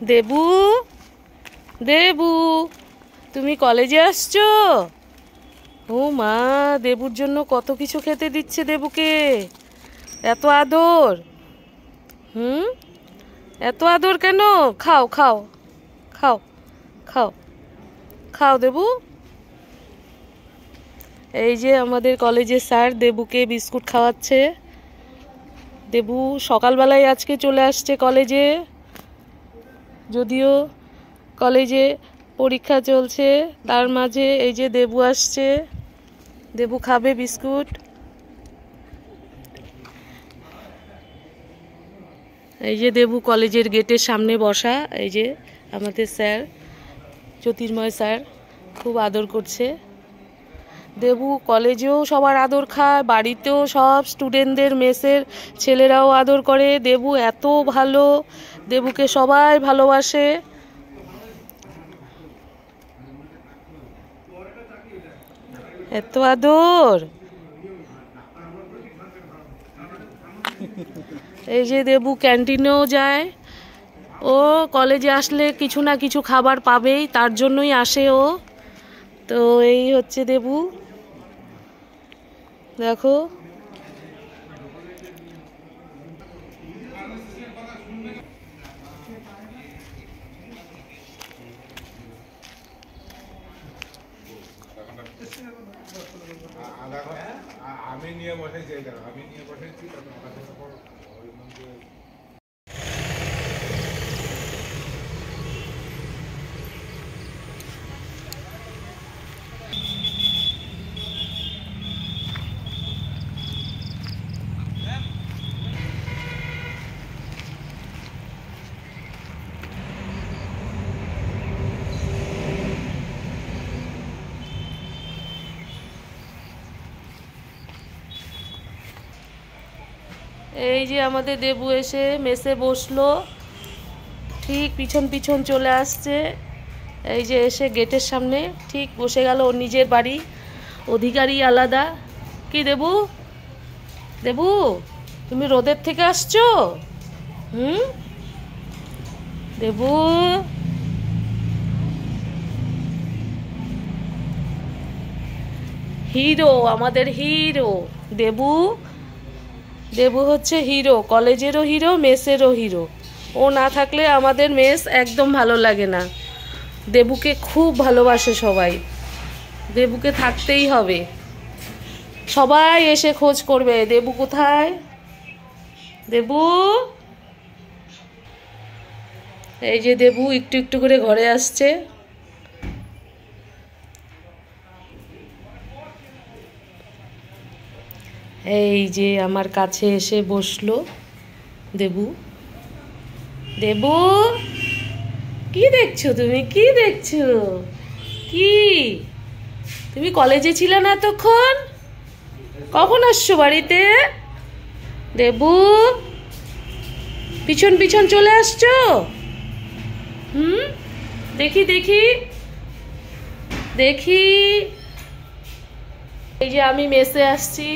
দেবু, দেবু, তুমি কলেজে আসছো? ও মা, দেবুর জন্য কত কিছু খেতে দিচ্ছে দেবুকে। এত আদর। হুম, এত আদর কেন? খাও খাও খাও খাও খাও দেবু। এই যে আমাদের কলেজের স্যার দেবুকে বিস্কুট খাওয়াচ্ছে। দেবু সকালবেলায় আজকে চলে আসছে কলেজে, যদিও কলেজে পরীক্ষা চলছে, তার মাঝে এই যে দেবু আসছে। দেবু খাবে বিস্কুট। এই যে দেবু কলেজের গেটের সামনে বসা। এই যে আমাদের স্যার জ্যোতির্ময় স্যার খুব আদর করছে। দেবু কলেজেও সবার আদর খায়, বাড়িতেও সব স্টুডেন্টদের মেসের ছেলেরাও আদর করে। দেবু এত ভালো, দেবুকে সবাই ভালোবাসে। এত আদর। এই যে দেবু ক্যান্টিনেও যায়। ও কলেজে আসলে কিছু না কিছু খাবার পাবেই, তার জন্যই আসে ও। তো এই হচ্ছে দেবু, দেখো। আমি নিয়ে বসেছি, আমি নিয়ে বসেছি। এই যে আমাদের দেবু এসে মেসে বসলো, ঠিক পিছন পিছন চলে আসছে। এই যে এসে গেটের সামনে ঠিক বসে গেল। ওর নিজের বাড়ি, অধিকারী আলাদা। কি দেবু, দেবু তুমি রোদের থেকে আসছো? হুম, দেবু। হিরো, আমাদের হিরো দেবু। দেবু হচ্ছে হিরো, কলেজেরও হিরো, মেসেরও হিরো। ও না থাকলে আমাদের মেস একদম ভালো লাগে না। দেবুকে খুব ভালোবাসে সবাই, দেবুকে থাকতেই হবে। সবাই এসে খোঁজ করবে দেবু কোথায়। দেবু, এই যে দেবু একটু একটু করে ঘরে আসছে। এই যে আমার কাছে এসে বসলো দেবু। দেবু, কি দেখছো তুমি? কি দেখছো? কি, তুমি কলেজে ছিলে না এতক্ষণ? কখন আসছো বাড়িতে? দেবু, পিছন পিছন চলে আসছো? হুম, দেখি দেখি দেখি। এই যে আমি মেসে আসছি,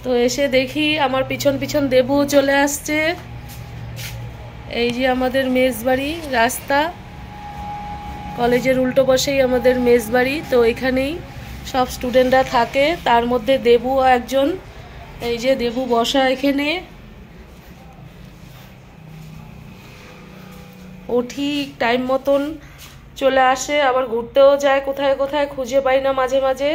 তো এসে দেখি আমার পিছন পিছন দেবু চলে আসছে। এই যে আমাদের মেস বাড়ি, রাস্তা কলেজের উল্টো পাশেই আমাদের মেস বাড়ি। তো এখানেই সব স্টুডেন্টরা থাকে, তার মধ্যে দেবুও একজন। এই যে দেবু বসা এখানে। ও ঠিক টাইম মতন চলে আসে, আবার ঘুরতেও যায় কোথায় কোথায়, খুঁজে পাই না মাঝে মাঝে।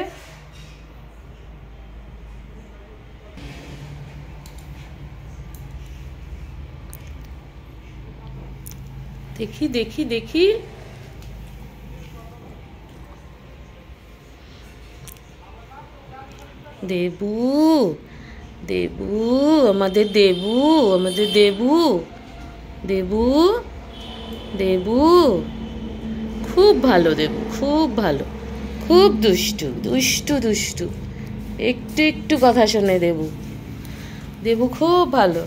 দেখি দেখি দেখি। দেবু, দেবু, আমাদের দেবু, আমাদের দেবু, দেবু, দেবু খুব ভালো। দেবু খুব ভালো, খুব দুষ্টু দুষ্টু দুষ্টু, একটু একটু কথা শোনে দেবু। দেবু খুব ভালো।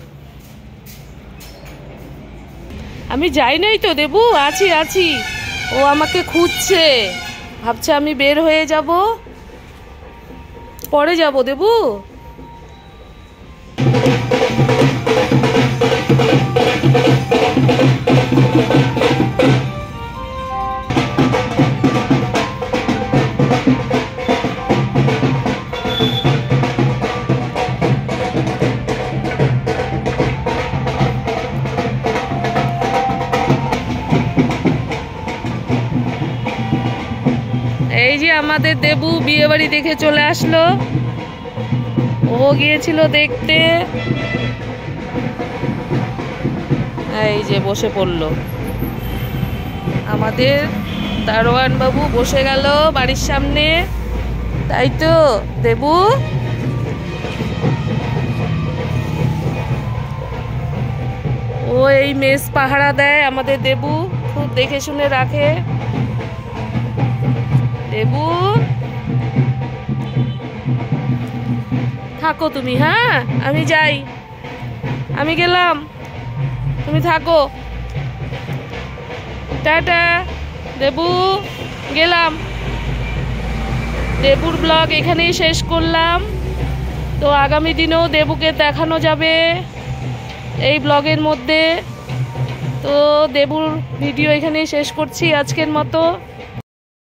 আমি যাই নাই তো দেবু, আছি আছি। ও আমাকে খুঁজছে, ভাবছে আমি বের হয়ে যাব, পরে যাব দেবু। যে আমাদের দেবু বিয়ে বাড়ি দেখে চলে আসলো, ও গিয়েছিল দেখতে, এই যে বসে পড়লো। আমাদের দারোয়ান বাবু বসে গেল বাড়ির সামনে, তাই তো দেবু? ও এই মেস পাহারা দেয়, আমাদের দেবু খুব দেখে শুনে রাখে। দেবু থাকো তুমি, হ্যাঁ আমি যাই, আমি গেলাম, তুমি থাকো, টাটা। দেবু গেলাম। দেবুর ব্লগ এখানেই শেষ করলাম। তো আগামী দিনেও দেবুকে দেখানো যাবে এই ব্লগের মধ্যে। তো দেবুর ভিডিও এখানেই শেষ করছি আজকের মতো।